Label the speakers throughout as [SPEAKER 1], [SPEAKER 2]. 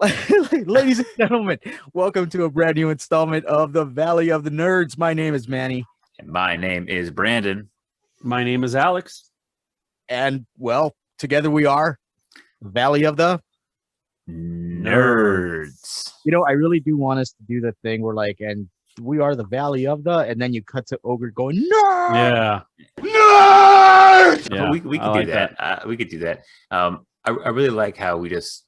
[SPEAKER 1] Ladies and gentlemen, welcome to a brand new installment of the Valley of the Nerds. My name is Manny.
[SPEAKER 2] And my name is Brandon.
[SPEAKER 3] My name is Alex.
[SPEAKER 1] And, well, together we are Valley of the
[SPEAKER 2] Nerds.
[SPEAKER 1] You know, I really do want us to do the thing where, like, and we are the Valley of the, and then you cut to Ogre going, no!
[SPEAKER 3] Yeah.
[SPEAKER 2] Nerd!
[SPEAKER 3] Yeah,
[SPEAKER 2] we could do that. We could do that. I really like how we just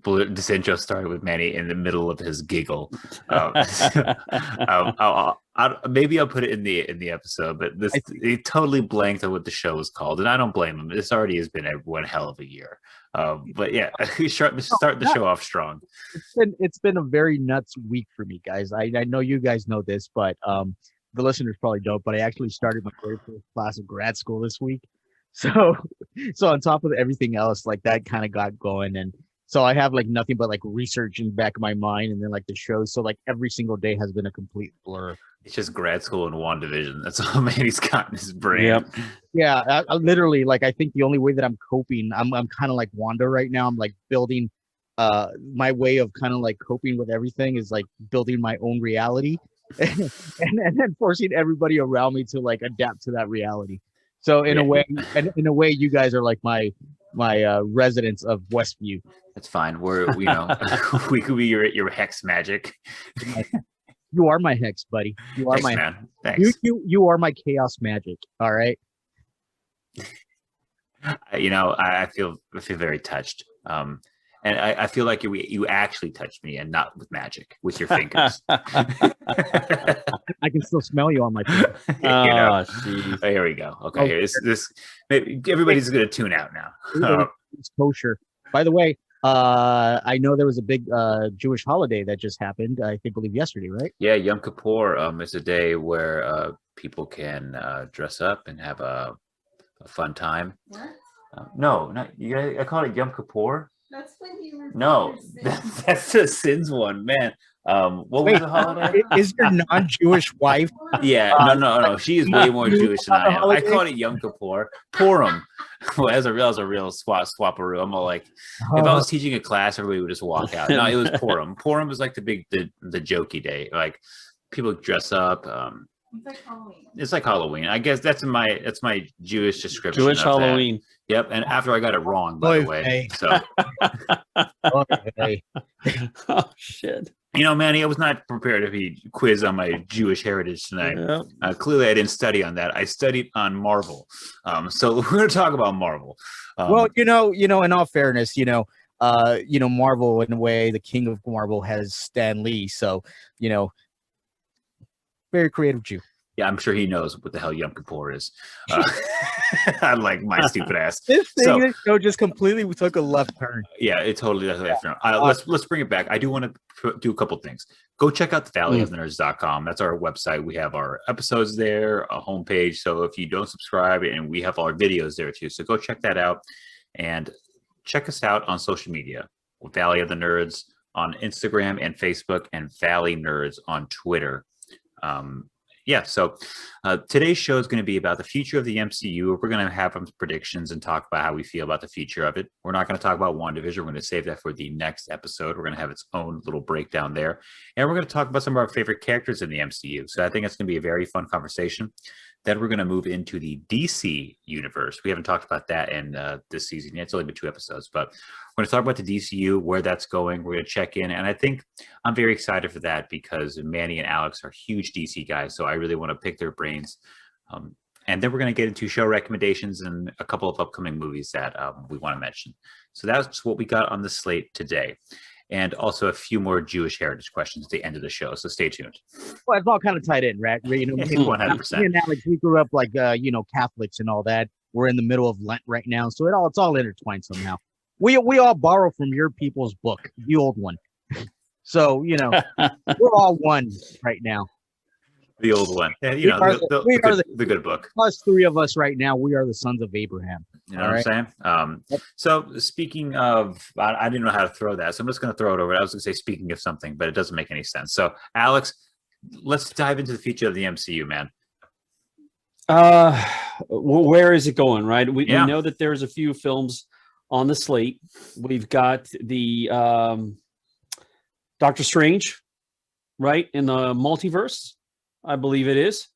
[SPEAKER 2] this intro started with Manny in the middle of his giggle. Maybe I'll put it in the episode, but he totally blanked on what the show was called, and I don't blame him. This already has been one hell of a year. But yeah, start the show off strong.
[SPEAKER 1] It's been a very nuts week for me, guys. I know you guys know this, but the listeners probably don't. But I actually started my very first class of grad school this week, so on top of everything else, like that kind of got going, and so I have like nothing but like research in the back of my mind, and then like the shows. So like every single day has been a complete blur.
[SPEAKER 2] It's just grad school and WandaVision. That's all Manny's got in his brain.
[SPEAKER 3] Yep.
[SPEAKER 1] Yeah, I literally, like, I think the only way that I'm coping, I'm kind of like Wanda right now. I'm like building my way of kind of like coping with everything is like building my own reality and then forcing everybody around me to like adapt to that reality. So in a way, you guys are like my residents of Westview.
[SPEAKER 2] That's fine. We could be your hex magic.
[SPEAKER 1] You are my hex, buddy. You are
[SPEAKER 2] Thanks, man. Thanks.
[SPEAKER 1] You are my chaos magic. All right.
[SPEAKER 2] I feel very touched. And I feel like you actually touched me, and not with magic, with your fingers.
[SPEAKER 1] I can still smell you on my finger.
[SPEAKER 2] Oh, here we go. Okay, this everybody's gonna tune out now.
[SPEAKER 1] It's kosher. By the way, I know there was a big Jewish holiday that just happened. I believe yesterday, right?
[SPEAKER 2] Yeah, Yom Kippur is a day where people can dress up and have a fun time.
[SPEAKER 4] What?
[SPEAKER 2] No, not you. I call it Yom Kippur.
[SPEAKER 4] That's when you were.
[SPEAKER 2] No, that's the sins one, man. What was the holiday?
[SPEAKER 1] Is your non-Jewish wife?
[SPEAKER 2] Yeah, no. She is way more Jewish than I am. I call it Yom Kippur. Purim. Well, that was a real swapperoo. I'm all like, if I was teaching a class, everybody would just walk out. No, it was Purim. Purim was like the jokey day. Like people dress up.
[SPEAKER 4] It's like Halloween.
[SPEAKER 2] It's like Halloween. I guess that's my Jewish description.
[SPEAKER 3] Jewish Halloween.
[SPEAKER 2] That. Yep, and after I got it wrong, by the way. So.
[SPEAKER 3] Oh shit.
[SPEAKER 2] Manny, I was not prepared to be quizzed on my Jewish heritage tonight.
[SPEAKER 3] Yeah.
[SPEAKER 2] Clearly, I didn't study on that. I studied on Marvel. So we're going to talk about Marvel.
[SPEAKER 1] Well, in all fairness, Marvel, in a way, the king of Marvel has Stan Lee. So, very creative Jew.
[SPEAKER 2] Yeah, I'm sure he knows what the hell Yom Kippur is. Unlike my stupid ass.
[SPEAKER 1] This thing just completely took a left turn.
[SPEAKER 2] Yeah, it totally does. Let's bring it back. I do want to do a couple things. Go check out the valleyofthenerds.com. That's our website. We have our episodes there, a homepage. So if you don't subscribe, and we have our videos there too. So go check that out, and check us out on social media. Valley of the Nerds on Instagram and Facebook, and Valley Nerds on Twitter. So today's show is going to be about the future of the MCU. We're going to have some predictions and talk about how we feel about the future of it. We're not going to talk about WandaVision. We're going to save that for the next episode. We're going to have its own little breakdown there. And we're going to talk about some of our favorite characters in the MCU. So I think it's going to be a very fun conversation. Then we're going to move into the DC universe. We haven't talked about that in this season yet. It's only been 2 episodes, but we're going to talk about the DCU, where that's going. We're going to check in. And I think I'm very excited for that because Manny and Alex are huge DC guys. So I really want to pick their brains. And then we're going to get into show recommendations and a couple of upcoming movies that we want to mention. So that's what we got on the slate today. And also a few more Jewish heritage questions at the end of the show. So stay tuned.
[SPEAKER 1] Well, it's all kind of tied in, right?
[SPEAKER 2] 100%.
[SPEAKER 1] Me and Alex, we grew up like, Catholics and all that. We're in the middle of Lent right now. So it's all intertwined somehow. We all borrow from your people's book, the old one. So, we're all one right now.
[SPEAKER 2] The old one. The good book.
[SPEAKER 1] Plus 3 of us right now, we are the sons of Abraham.
[SPEAKER 2] You know what I'm saying? So speaking of, I didn't know how to throw that, so I'm just going to throw it over. I was going to say speaking of something, but it doesn't make any sense. So, Alex, let's dive into the future of the MCU, man.
[SPEAKER 3] Where is it going, right? We know that there's a few films on the slate. We've got the Doctor Strange, right, in the multiverse, I believe it is.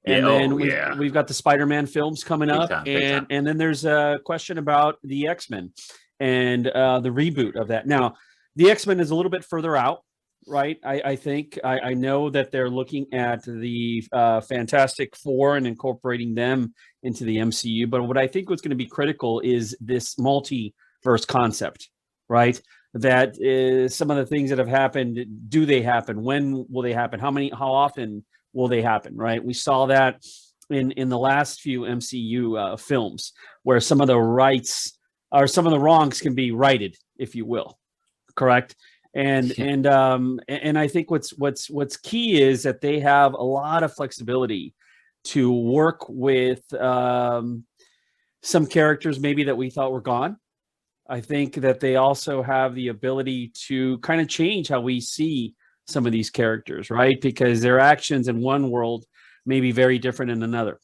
[SPEAKER 3] And then we've got the Spider-Man films coming up, and then there's a question about the X-Men and the reboot of that. Now, the X-Men is a little bit further out, right? I think I know that they're looking at the Fantastic Four and incorporating them into the MCU. But what I think was going to be critical is this multiverse concept, right? That is some of the things that have happened. Do they happen? When will they happen? How often will they happen, right? We saw that in the last few MCU films, where some of the rights or some of the wrongs can be righted, if you will, correct? And I think what's key is that they have a lot of flexibility to work with some characters maybe that we thought were gone. I think that they also have the ability to kind of change how we see some of these characters, right? Because their actions in one world may be very different in another.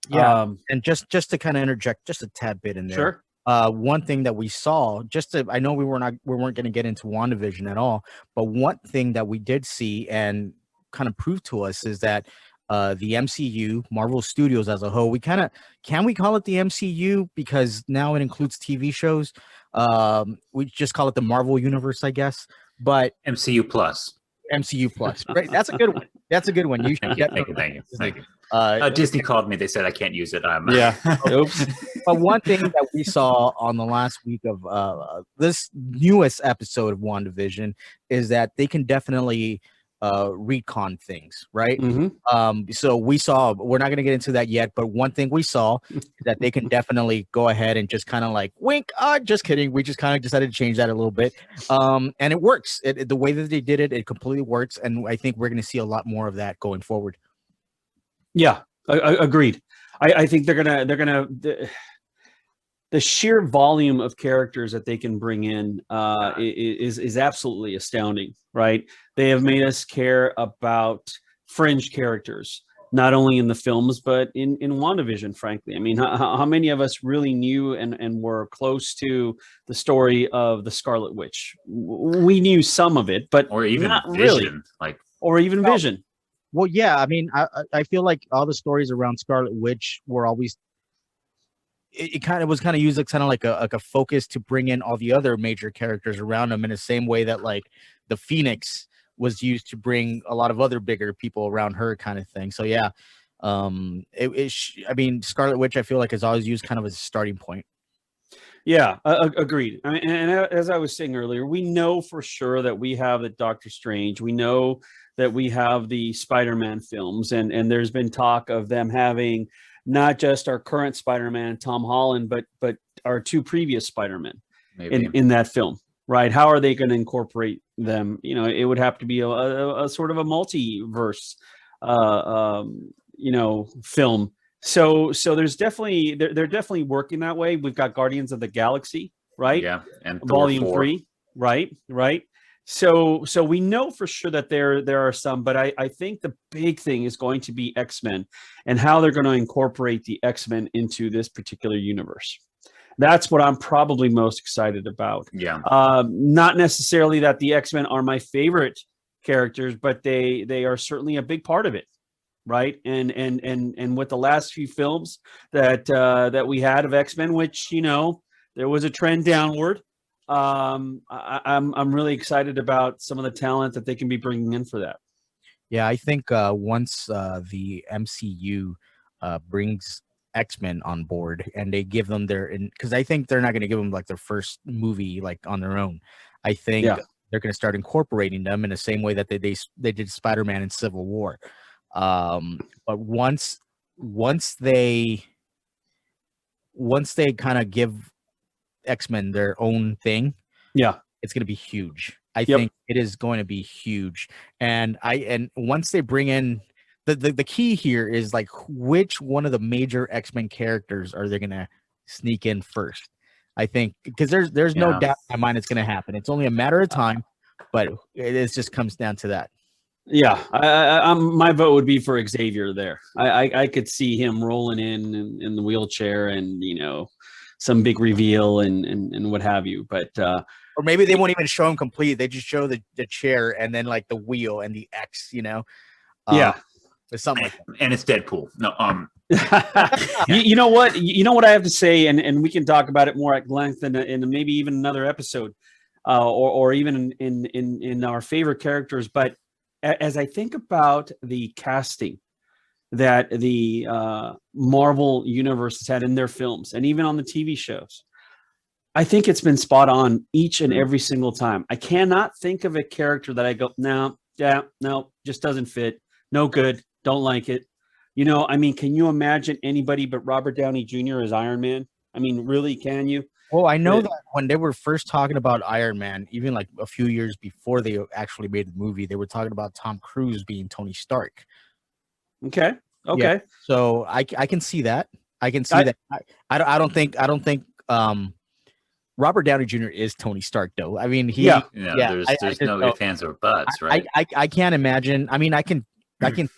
[SPEAKER 1] Yeah, and just to kind of interject just a tad bit in there.
[SPEAKER 3] Sure.
[SPEAKER 1] One thing that we saw, I know we weren't going to get into WandaVision at all, but one thing that we did see and kind of proved to us is that the MCU, Marvel Studios as a whole, can we call it the MCU because now it includes TV shows? We just call it the Marvel Universe, I guess. But
[SPEAKER 2] MCU Plus,
[SPEAKER 1] right? That's a good one. That's a good one. You should
[SPEAKER 2] thank you. Disney called me. They said I can't use it.
[SPEAKER 3] Yeah. Oops.
[SPEAKER 1] But one thing that we saw on the last week of this newest episode of WandaVision is that they can definitely recon things, right?
[SPEAKER 3] Mm-hmm.
[SPEAKER 1] So we're not going to get into that yet, but one thing we saw is that they can definitely go ahead and just kind of like wink. Just kidding. We just kind of decided to change that a little bit. And it works. The way that they did it, it completely works. And I think we're going to see a lot more of that going forward.
[SPEAKER 3] Yeah, agreed. I think the sheer volume of characters that they can bring in is absolutely astounding, right? They have made us care about fringe characters, not only in the films, but in WandaVision, frankly. I mean, how many of us really knew and were close to the story of the Scarlet Witch? We knew some of it, but
[SPEAKER 2] or even
[SPEAKER 3] not
[SPEAKER 2] Vision,
[SPEAKER 3] really. Or even Vision.
[SPEAKER 1] Well, yeah, I mean, I feel like all the stories around Scarlet Witch were always it kind of was kind of used as kind of like a focus to bring in all the other major characters around them in the same way that like the Phoenix was used to bring a lot of other bigger people around her kind of thing. So yeah, I mean, Scarlet Witch I feel like is always used kind of as a starting point.
[SPEAKER 3] Yeah, agreed. I mean, and as I was saying earlier, we know for sure that we have the Doctor Strange. We know that we have the Spider-Man films, and there's been talk of them having not just our current Spider-Man, Tom Holland, but our two previous Spider-Men in that film, right? How are they going to incorporate them? You know, it would have to be a sort of a multiverse, film. So there's definitely they're definitely working that way. We've got Guardians of the Galaxy, right?
[SPEAKER 2] Yeah, and
[SPEAKER 3] Volume 3, right. So we know for sure that there are some, but I think the big thing is going to be X-Men and how they're going to incorporate the X-Men into this particular universe. That's what I'm probably most excited about.
[SPEAKER 2] Yeah.
[SPEAKER 3] Not necessarily that the X-Men are my favorite characters, but they are certainly a big part of it. Right. And with the last few films that we had of X-Men, which, you know, there was a trend downward. I'm really excited about some of the talent that they can be bringing in for that.
[SPEAKER 1] Yeah, I think once the MCU brings X-Men on board and they give them because I think they're not going to give them like their first movie like on their own. I think they're going to start incorporating them in the same way that they did Spider-Man in Civil War. But once they kind of give X-Men their own thing, it's going to be huge. I think it is going to be huge. And once they bring in the key here is like which one of the major X-Men characters are they going to sneak in first? I think because there's no doubt in my mind it's going to happen. It's only a matter of time, but it just comes down to that.
[SPEAKER 3] Yeah, my vote would be for Xavier there. I could see him rolling in the wheelchair and, you know, some big reveal and what have you. But
[SPEAKER 1] or maybe they won't even show him complete. They just show the chair and then like the wheel and the X,
[SPEAKER 3] yeah,
[SPEAKER 1] or something like that.
[SPEAKER 2] And it's Deadpool. No,
[SPEAKER 3] you know what? You know what I have to say, and we can talk about it more at length in maybe even another episode, or even in our favorite characters. But as I think about the casting that the Marvel universe has had in their films and even on the TV shows, I think it's been spot on each and every single time. I cannot think of a character that I go, no, just doesn't fit. No good. Don't like it. I mean, can you imagine anybody but Robert Downey Jr. as Iron Man? I mean, really, can you?
[SPEAKER 1] Well, I know that when they were first talking about Iron Man, even like a few years before they actually made the movie, they were talking about Tom Cruise being Tony Stark.
[SPEAKER 3] Okay.
[SPEAKER 1] Yeah. So I can see that. I can see that. I don't think Robert Downey Jr. is Tony Stark, though. I mean,
[SPEAKER 2] there's no ifs, ands, or buts, right?
[SPEAKER 1] I can't imagine. I mean, I can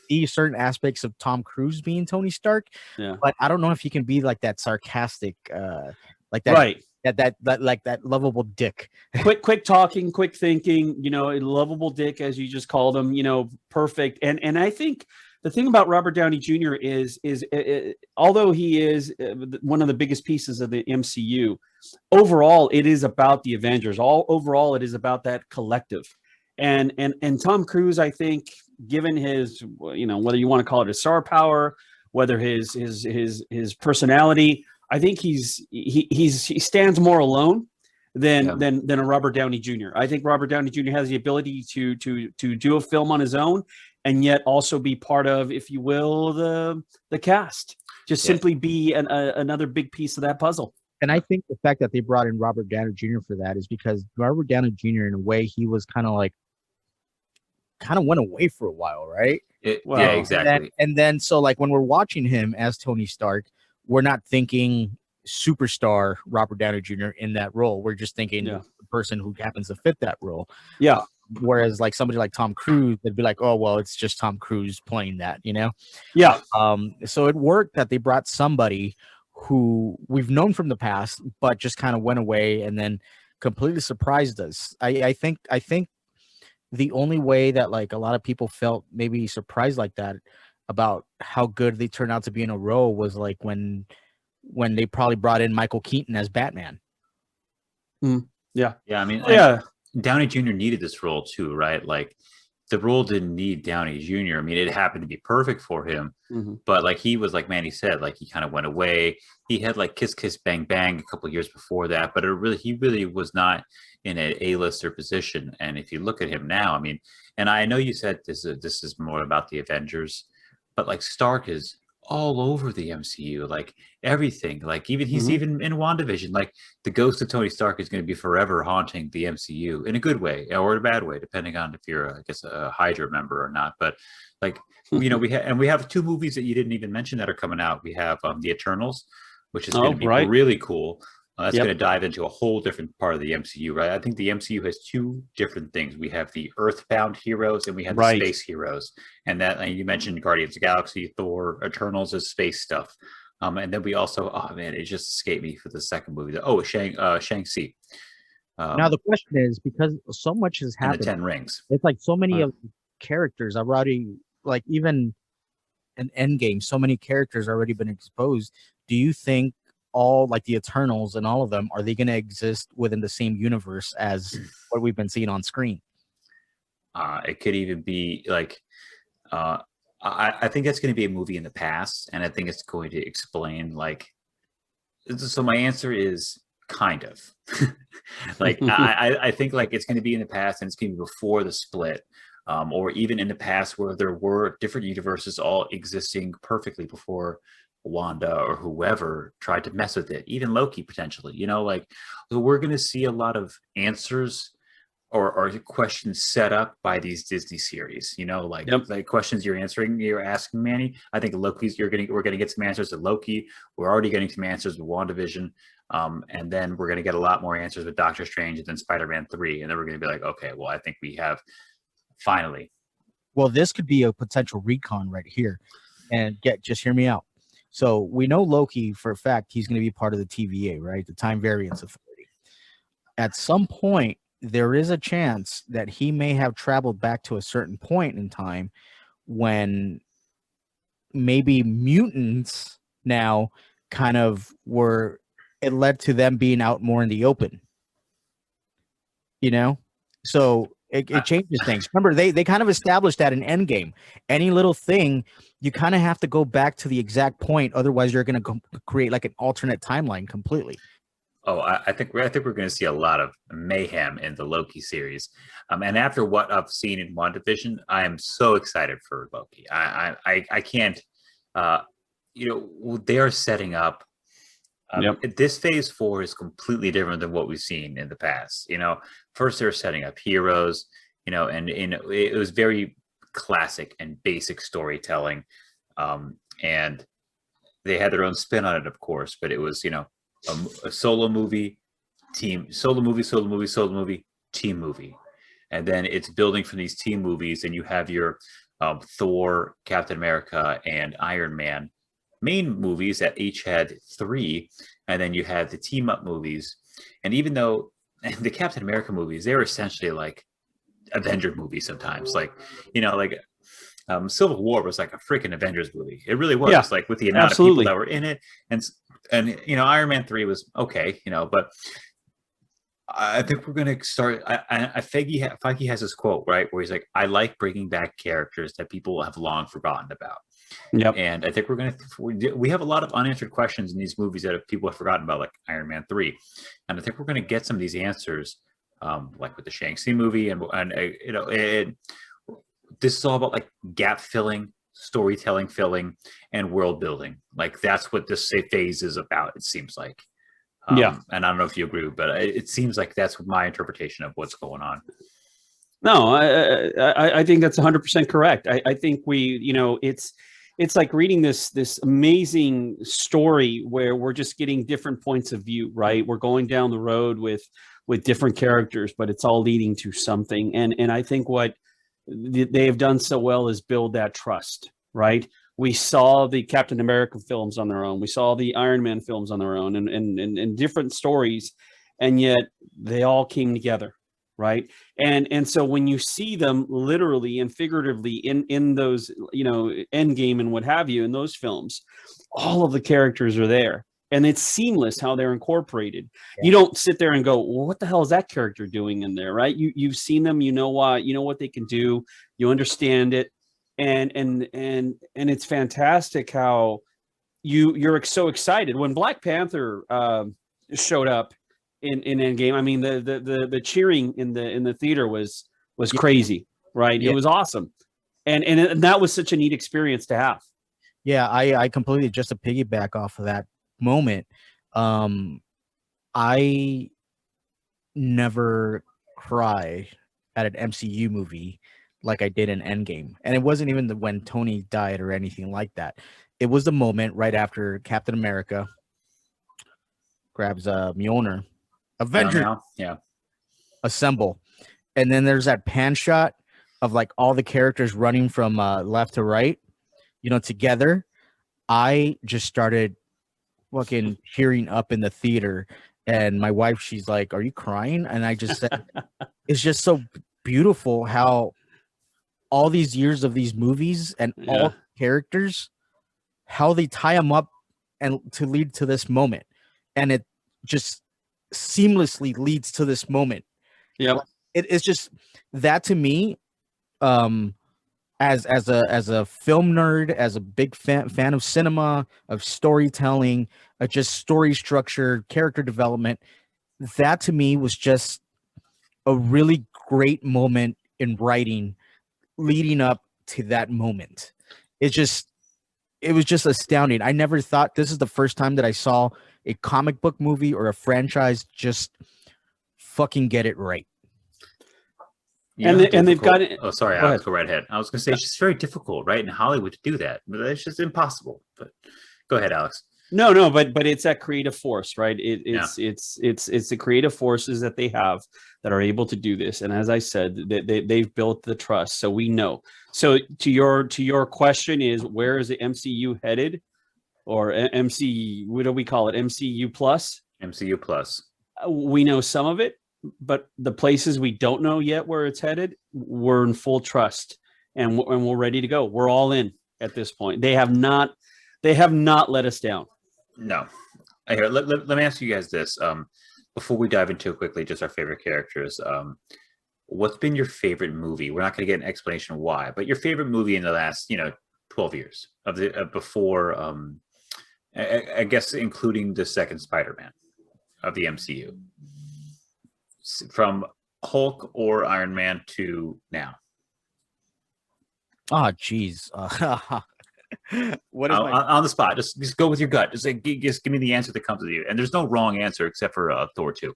[SPEAKER 1] see certain aspects of Tom Cruise being Tony Stark, but I don't know if he can be like that sarcastic, like that,
[SPEAKER 3] right?
[SPEAKER 1] That like that lovable dick.
[SPEAKER 3] quick talking, quick thinking. A lovable dick, as you just called him. Perfect. And I think the thing about Robert Downey Jr. is although he is one of the biggest pieces of the MCU, overall it is about the Avengers. Overall it is about that collective. And Tom Cruise, I think, given his, whether you want to call it his star power, whether his personality, I think he stands more alone than a Robert Downey Jr. I think Robert Downey Jr. has the ability to do a film on his own and yet also be part of, if you will, the cast. Just simply be another big piece of that puzzle.
[SPEAKER 1] And I think the fact that they brought in Robert Downey Jr. for that is because Robert Downey Jr. in a way, he was kind of went away for a while, right?
[SPEAKER 2] Yeah, exactly.
[SPEAKER 1] And then so like when we're watching him as Tony Stark, we're not thinking superstar Robert Downey Jr. in that role. We're just thinking the person who happens to fit that role.
[SPEAKER 3] Yeah.
[SPEAKER 1] Whereas like somebody like Tom Cruise, they'd be like, oh, well, it's just Tom Cruise playing that,
[SPEAKER 3] Yeah.
[SPEAKER 1] So it worked that they brought somebody who we've known from the past, but just kind of went away and then completely surprised us. I think the only way that like a lot of people felt maybe surprised like that about how good they turned out to be in a role was like when they probably brought in Michael Keaton as Batman.
[SPEAKER 3] Yeah.
[SPEAKER 2] I mean, Downey Jr. needed this role too, right? Like the role didn't need Downey Jr. I mean, it happened to be perfect for him, but like he was, like Manny said, like he kind of went away. He had like Kiss Kiss Bang Bang a couple of years before that, but he really was not in an A-lister position. And if you look at him now, I mean, and I know you said this is more about the Avengers, but like Stark is all over the MCU, like everything, like he's even in WandaVision, like the ghost of Tony Stark is going to be forever haunting the MCU in a good way or a bad way, depending on if you're, I guess, a Hydra member or not. But like, we have two movies that you didn't even mention that are coming out. We have the Eternals, which is going to be really cool. That's going to dive into a whole different part of the MCU, right? I think the MCU has two different things. We have the Earthbound heroes and we have the space heroes. And you mentioned Guardians of the Galaxy, Thor, Eternals is space stuff. And then we also, it just escaped me for the second movie. Shang-Chi.
[SPEAKER 1] Now the question is, because so much has happened.
[SPEAKER 2] The 10 Rings.
[SPEAKER 1] It's like so many of the characters have already, like even in Endgame, so many characters already been exposed. Do you think all like the Eternals and all of them, are they going to exist within the same universe as what we've been seeing on screen?
[SPEAKER 2] It could even be like, I think that's going to be a movie in the past, and I think it's going to explain like. So my answer is kind of like I think like it's going to be in the past and it's going to be before the split, or even in the past where there were different universes all existing perfectly before Wanda or whoever tried to mess with it, even Loki potentially, like so we're going to see a lot of answers or questions set up by these Disney series, like questions you're asking, Manny. I think Loki's we're going to get some answers to Loki. We're already getting some answers with WandaVision, and then we're going to get a lot more answers with Doctor Strange and then Spider-Man 3, and then we're going to be like, okay, well, I think we have finally.
[SPEAKER 1] Well, this could be a potential recon right here, and just hear me out. So we know Loki for a fact he's going to be part of the TVA, right? The Time Variance Authority. At some point, there is a chance that he may have traveled back to a certain point in time when maybe mutants now kind of were, it led to them being out more in the open, you know? So it changes things. Remember, they kind of established that in Endgame. Any little thing, you kind of have to go back to the exact point. Otherwise, you're going to create like an alternate timeline completely.
[SPEAKER 2] Oh, I think we're going to see a lot of mayhem in the Loki series, and after what I've seen in WandaVision, I am so excited for Loki. I can't, they are setting up. This phase 4 is completely different than what we've seen in the past. First they're setting up heroes, and it was very classic and basic storytelling, and they had their own spin on it, of course, but it was a solo movie, team movie, team movie, and then it's building from these team movies, and you have your Thor, Captain America, and Iron Man main movies that each had 3, and then you had the team up movies. And even though the Captain America movies, they were essentially like Avenger movies sometimes, Civil War was like a freaking Avengers movie. It really was, like with the amount of people that were in it, and Iron Man 3 was okay, but I think we're going to start. Feige has this quote, right, where he's like, "I like bringing back characters that people have long forgotten about."
[SPEAKER 3] Yep.
[SPEAKER 2] And I think we have a lot of unanswered questions in these movies that people have forgotten about, like Iron Man 3, and I think we're going to get some of these answers, like with the Shang-Chi movie, this is all about like gap filling, storytelling filling, and world building. Like that's what this phase is about, it seems like. And I don't know if you agree, but it seems like that's my interpretation of what's going on.
[SPEAKER 3] No, I think that's 100% correct. I think it's like reading this amazing story where we're just getting different points of view, right? We're going down the road with different characters, but it's all leading to something. And I think what they have done so well is build that trust, right? We saw the Captain America films on their own. We saw the Iron Man films on their own, and different stories, and yet they all came together, right? And so when you see them literally and figuratively in those, Endgame and what have you, in those films, all of the characters are there. And it's seamless how they're incorporated. Yeah. You don't sit there and go, well, what the hell is that character doing in there, right? You've seen them, you know what they can do, you understand it, and it's fantastic how you're so excited when Black Panther showed up in Endgame. I mean, the cheering in the theater was crazy, right? Yeah. It was awesome, and that was such a neat experience to have.
[SPEAKER 1] Yeah, I completely, just to piggyback off of that moment, I never cry at an MCU movie like I did in Endgame, and it wasn't even when Tony died or anything like that. It was the moment right after Captain America grabs Mjolnir, Avengers, assemble, and then there's that pan shot of like all the characters running from left to right, together. I just started fucking tearing up in the theater, and my wife, she's like, "Are you crying?" And I just said, it's just so beautiful how all these years of these movies and all characters, how they tie them up and to lead to this moment, and it just seamlessly leads to this moment.
[SPEAKER 3] Yeah,
[SPEAKER 1] it's just that to me, as a film nerd, as a big fan of cinema, of storytelling, just story structure, character development, that to me was just a really great moment in writing leading up to that moment. It was just astounding. I never thought, this is the first time that I saw a comic book movie or a franchise just fucking get it right.
[SPEAKER 3] And they've got it.
[SPEAKER 2] Oh, sorry, Alex, go right ahead. I was going to say it's just very difficult, right, in Hollywood to do that, but it's just impossible. But go ahead, Alex.
[SPEAKER 3] No, but it's that creative force, right? It's the creative forces that they have that are able to do this. And as I said, they've built the trust, so we know. So to your question is, where is the MCU headed? or MC. What do we call it? MCU plus.
[SPEAKER 2] MCU plus.
[SPEAKER 3] We know some of it, but the places we don't know yet where it's headed, we're in full trust, and we're ready to go. We're all in at this point. They have not let us down.
[SPEAKER 2] No. Here, let me ask you guys this. Before we dive into it quickly, just our favorite characters. What's been your favorite movie? We're not going to get an explanation why, but your favorite movie in the last, 12 years before, I guess, including the second Spider-Man of the MCU, from Hulk or Iron Man to now.
[SPEAKER 1] Oh, geez. What is
[SPEAKER 2] on the spot? Just go with your gut. Just give me the answer that comes to you. And there's no wrong answer except for Thor 2.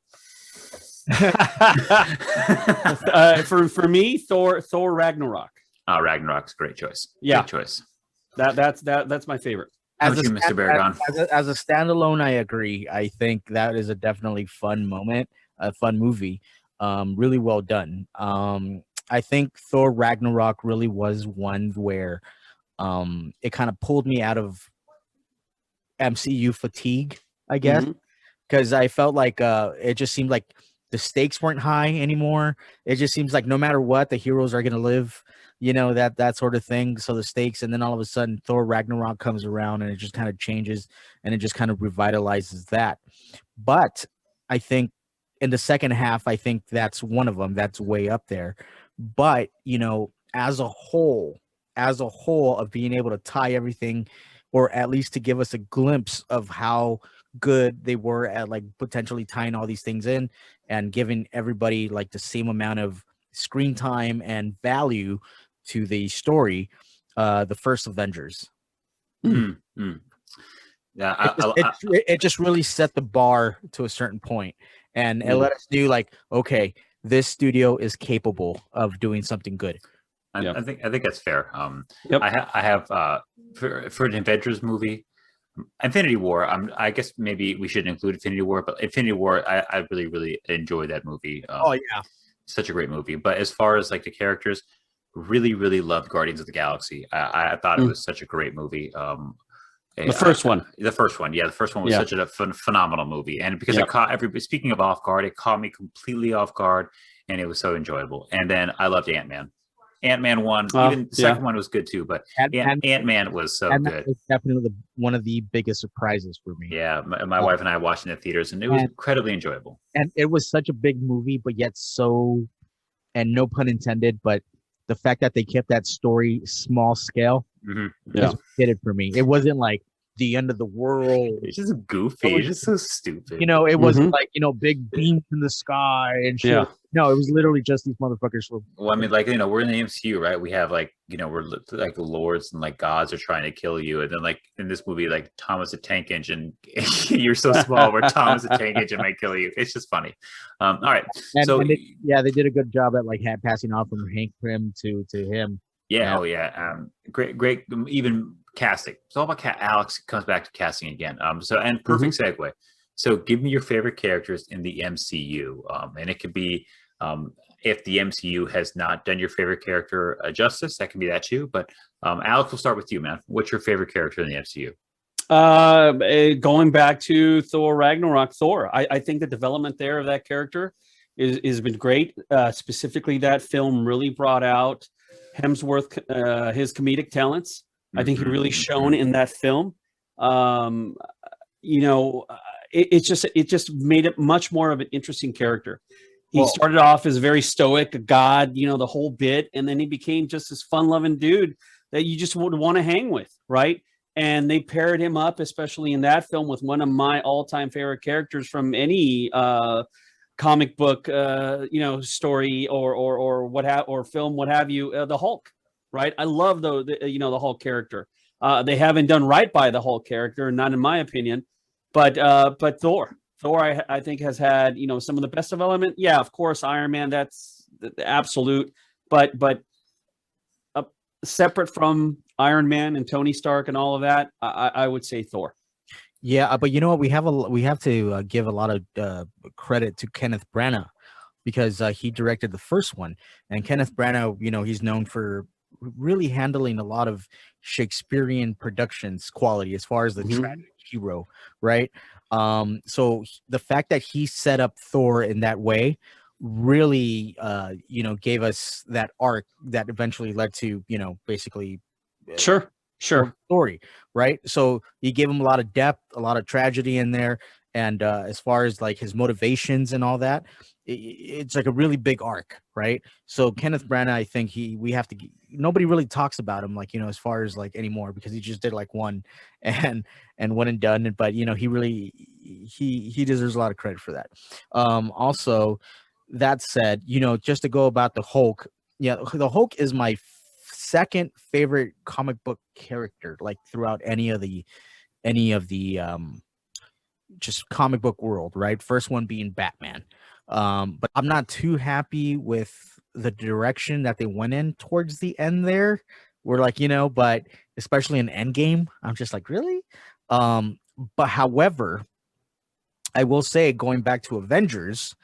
[SPEAKER 3] For me, Thor Ragnarok.
[SPEAKER 2] Ragnarok's a great choice.
[SPEAKER 3] Yeah,
[SPEAKER 2] great choice.
[SPEAKER 3] That's my favorite.
[SPEAKER 1] As a,
[SPEAKER 2] Mr. Baragon?
[SPEAKER 1] As a standalone, I agree. I think that is a definitely fun moment, a fun movie. Really well done. I think Thor Ragnarok really was one where it kind of pulled me out of MCU fatigue, I guess, because I felt like it just seemed like the stakes weren't high anymore. It just seems like no matter what, the heroes are going to live, that sort of thing. So the stakes, and then all of a sudden Thor Ragnarok comes around and it just kind of changes and it just kind of revitalizes that. But I think in the second half, I think that's one of them that's way up there. But, as a whole of being able to tie everything, or at least to give us a glimpse of how good they were at like potentially tying all these things in and giving everybody like the same amount of screen time and value to the story, the first Avengers.
[SPEAKER 2] Yeah,
[SPEAKER 1] it just really set the bar to a certain point, and it let us do like, okay, this studio is capable of doing something good.
[SPEAKER 2] I think that's fair.
[SPEAKER 3] Yep.
[SPEAKER 2] I have for an Avengers movie, Infinity War. I guess maybe we should include Infinity War, but Infinity War, I really, really enjoyed that movie.
[SPEAKER 1] Oh yeah,
[SPEAKER 2] such a great movie. But as far as like the characters, really, really loved Guardians of the Galaxy. I thought it was such a great movie.
[SPEAKER 3] The first one,
[SPEAKER 2] yeah, the first one was such a phenomenal movie, and because it caught everybody. Speaking of off guard, it caught me completely off guard, and it was so enjoyable. And then I loved Ant-Man. Ant-Man 1, even the second one was good too, but Ant-Man was so good.
[SPEAKER 1] Was definitely one of the biggest surprises for me.
[SPEAKER 2] Yeah, my wife and I watched it in the theaters, and it was incredibly enjoyable.
[SPEAKER 1] And it was such a big movie, but yet so, and no pun intended, but the fact that they kept that story small scale, just did it for me. It wasn't like the end of the world.
[SPEAKER 2] It's just goofy. It's just so stupid.
[SPEAKER 1] It wasn't like, big beams in the sky and shit.
[SPEAKER 3] Yeah.
[SPEAKER 1] No, it was literally just these motherfuckers.
[SPEAKER 2] Well, I mean, like, we're in the MCU, right? We have like, we're like lords and like gods are trying to kill you. And then like in this movie, like Thomas the Tank Engine, you're so small where Thomas the Tank Engine might kill you. It's just funny. All right.
[SPEAKER 1] They did a good job at like passing off from Hank Pym to him.
[SPEAKER 2] Yeah. Oh yeah. Great. Even casting. It's all about Alex comes back to casting again. And perfect segue. So give me your favorite characters in the MCU. And it could be if the MCU has not done your favorite character justice, that can be that too. But Alex, we'll start with you, man. What's your favorite character in the MCU?
[SPEAKER 3] Going back to Thor Ragnarok, Thor. I think the development there of that character has been great. Specifically, that film really brought out Hemsworth, his comedic talents. I think he really shone in that film. It just made it much more of an interesting character. He started off as very stoic, a god, the whole bit, and then he became just this fun-loving dude that you just would want to hang with, right? And they paired him up, especially in that film, with one of my all-time favorite characters from any comic book, story or film, what have you, the Hulk, right? I love the Hulk character. They haven't done right by the Hulk character, not in my opinion, but Thor, I think has had some of the best development. Yeah, of course, Iron Man, that's the absolute, but separate from Iron Man and Tony Stark and all of that, I would say Thor.
[SPEAKER 1] Yeah, but you know what? We have to give a lot of credit to Kenneth Branagh because he directed the first one, and Kenneth Branagh, he's known for really handling a lot of Shakespearean productions quality as far as the tragic hero, right? So the fact that he set up Thor in that way really, gave us that arc that eventually led to, basically,
[SPEAKER 3] Sure.
[SPEAKER 1] story, right? So he gave him a lot of depth, a lot of tragedy in there, and as far as like his motivations and all that, it's like a really big arc, right? So Kenneth Branagh, I think nobody really talks about him, like, as far as like anymore, because he just did like one and one and done. But he really he deserves a lot of credit for that. Also, that said, just to go about the Hulk, the Hulk is my second favorite comic book character, like throughout any of the just comic book world, right? First one being Batman. But I'm not too happy with the direction that they went in towards the end there. We're like, but especially in Endgame, I'm just like, really? But however, I will say, going back to Avengers,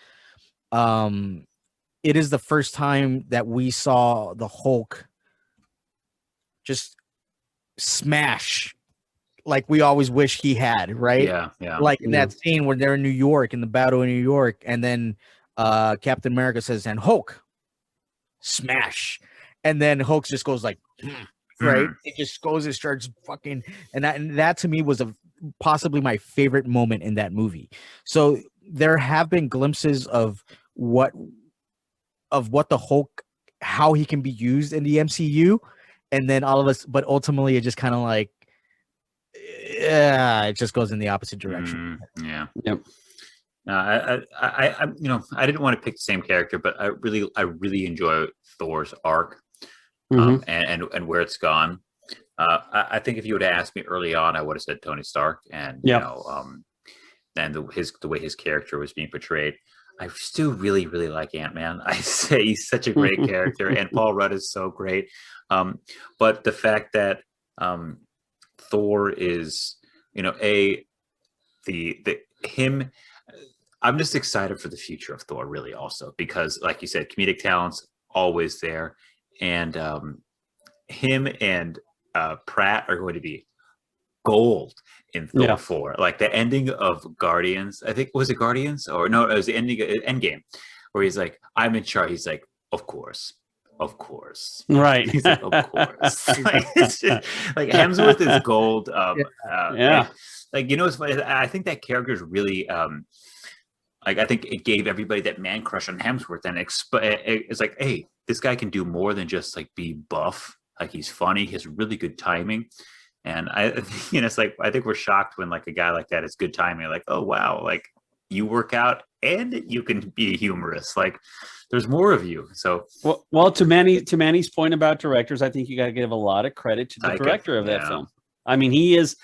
[SPEAKER 1] it is the first time that we saw the Hulk just smash like we always wish he had, right?
[SPEAKER 2] Yeah.
[SPEAKER 1] Like in that scene where they're in New York, in the battle in New York, and then Captain America says, "And Hulk, smash," and then Hulk just goes like, right? It just goes and starts fucking, and that to me was possibly my favorite moment in that movie. So there have been glimpses of what the Hulk, how he can be used in the MCU, and then all of us, but ultimately it just kind of like, it just goes in the opposite direction.
[SPEAKER 2] Yeah.
[SPEAKER 3] Yep.
[SPEAKER 2] I didn't want to pick the same character, but I really enjoy Thor's arc, and where it's gone. I think if you would have asked me early on, I would have said Tony Stark, and and the way his character was being portrayed. I still really really like Ant-Man. I say he's such a great character, and Paul Rudd is so great. But the fact that Thor is, him. I'm just excited for the future of Thor, really, also because, like you said, comedic talent's always there, and him and Pratt are going to be gold in Thor 4. Like the ending of Guardians, I think, was it Guardians or no? It was the ending of Endgame, where he's like, "I'm in charge." He's like, "Of course."
[SPEAKER 3] Right.
[SPEAKER 2] He's like, "Of course." It's just, like Hemsworth is gold. Like, it's funny. I think that character is really like, I think it gave everybody that man crush on Hemsworth, and it's like, hey, this guy can do more than just like be buff. Like, he's funny, he has really good timing, and it's like, I think we're shocked when like a guy like that is good timing. Like, oh wow, like you work out and you can be humorous. Like, there's more of you. So
[SPEAKER 3] well, to Manny's point about directors, I think you got to give a lot of credit to the director of that film. I mean, he is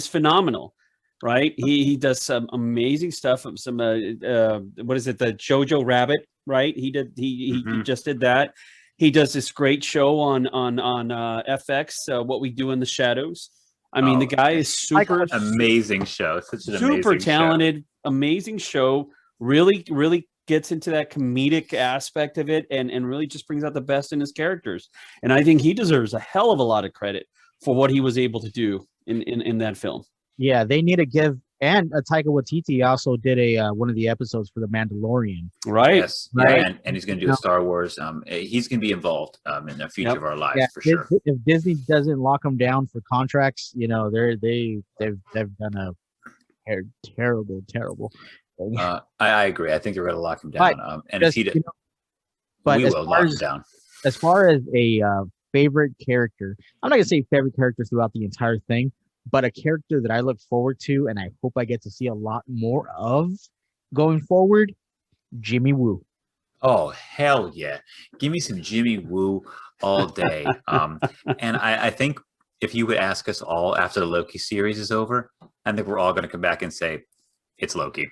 [SPEAKER 3] phenomenal, right? He does some amazing stuff. Some what is it? The Jojo Rabbit, right? He just did that. He does this great show on FX, What We Do in the Shadows. I mean, the guy is super
[SPEAKER 2] amazing show. Such an
[SPEAKER 3] super
[SPEAKER 2] amazing
[SPEAKER 3] talented,
[SPEAKER 2] show.
[SPEAKER 3] Amazing show. Really gets into that comedic aspect of it, and really just brings out the best in his characters. And I think he deserves a hell of a lot of credit for what he was able to do in that film.
[SPEAKER 1] Yeah, they need to give, and Taika Waititi also did one of the episodes for The Mandalorian.
[SPEAKER 3] Right.
[SPEAKER 2] Yes.
[SPEAKER 1] Right.
[SPEAKER 2] Yeah, and he's going to do a Star Wars. He's going to be involved in the future of our lives, for sure.
[SPEAKER 1] If Disney doesn't lock him down for contracts, they've done a terrible thing.
[SPEAKER 2] I agree. I think they're going to lock him down. And if he did,
[SPEAKER 1] but
[SPEAKER 2] we will lock him down.
[SPEAKER 1] As far as a favorite character, I'm not going to say favorite character throughout the entire thing, but a character that I look forward to and I hope I get to see a lot more of going forward, Jimmy Woo.
[SPEAKER 2] Oh, hell yeah. Give me some Jimmy Woo all day. And I think if you would ask us all after the Loki series is over, I think we're all going to come back and say, it's Loki.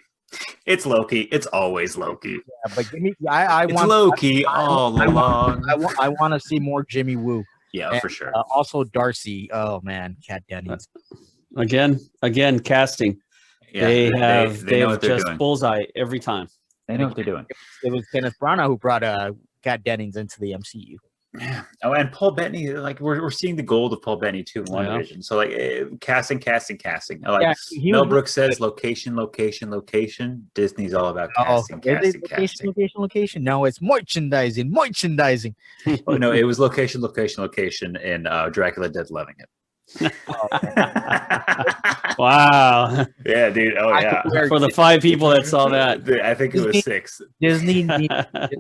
[SPEAKER 2] It's Loki. It's always Loki.
[SPEAKER 1] Yeah, but give me, I want
[SPEAKER 2] Loki all along.
[SPEAKER 1] I want to see more Jimmy Woo.
[SPEAKER 2] Yeah,
[SPEAKER 1] and,
[SPEAKER 2] for sure.
[SPEAKER 1] Also Darcy. Oh man, Kat Dennings.
[SPEAKER 3] Again, casting. Yeah, they have just doing. Bullseye every time.
[SPEAKER 2] They know what they're doing.
[SPEAKER 1] It was Kenneth Branagh who brought Kat Dennings into the MCU.
[SPEAKER 2] Yeah. Oh, and Paul Bettany, like we're seeing the gold of Paul Bettany too in WandaVision. So like casting. Like Mel Brooks says, location. Disney's all about casting.
[SPEAKER 1] Location. No, it's merchandising.
[SPEAKER 2] Oh, no, it was location, and Dracula Dead Loving It.
[SPEAKER 3] Wow.
[SPEAKER 2] Yeah, dude. Oh yeah.
[SPEAKER 3] For the 5 people that saw that,
[SPEAKER 2] I think it was 6.
[SPEAKER 1] Disney needs to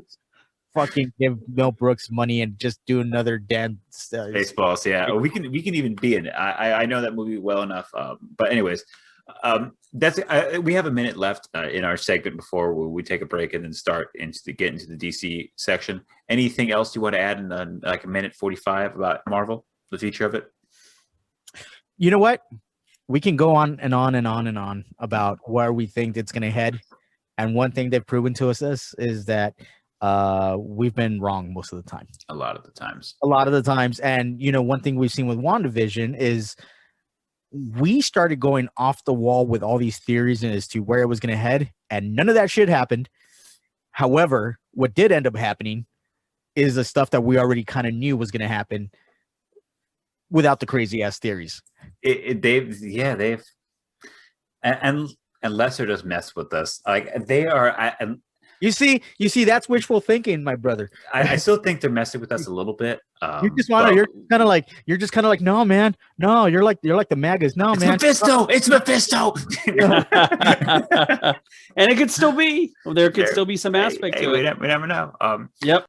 [SPEAKER 1] fucking give Mel Brooks money and just do another dance.
[SPEAKER 2] Baseballs. Yeah, we can even be in it. I know that movie well enough. But anyways, that's we have a minute left in our segment before we take a break and then get into the DC section. Anything else you want to add in like a minute 45 about Marvel, the future of it?
[SPEAKER 1] You know what? We can go on and on and on and on about where we think it's going to head. And one thing they've proven to us is that we've been wrong most of the time.
[SPEAKER 2] A lot of the times.
[SPEAKER 1] And, one thing we've seen with WandaVision is we started going off the wall with all these theories as to where it was going to head. And none of that shit happened. However, what did end up happening is the stuff that we already kind of knew was going to happen without the crazy ass theories.
[SPEAKER 2] They've and Lesser just messed with us. Like they are.
[SPEAKER 1] You see, that's wishful thinking, my brother.
[SPEAKER 2] I still think they're messing with us a little bit.
[SPEAKER 1] You're just kind of like, no, man, no, you're like the MAGAs, no, man.
[SPEAKER 2] It's Mephisto.
[SPEAKER 3] And it could still be. There could still be some aspect to it.
[SPEAKER 2] We never know.
[SPEAKER 3] Yep.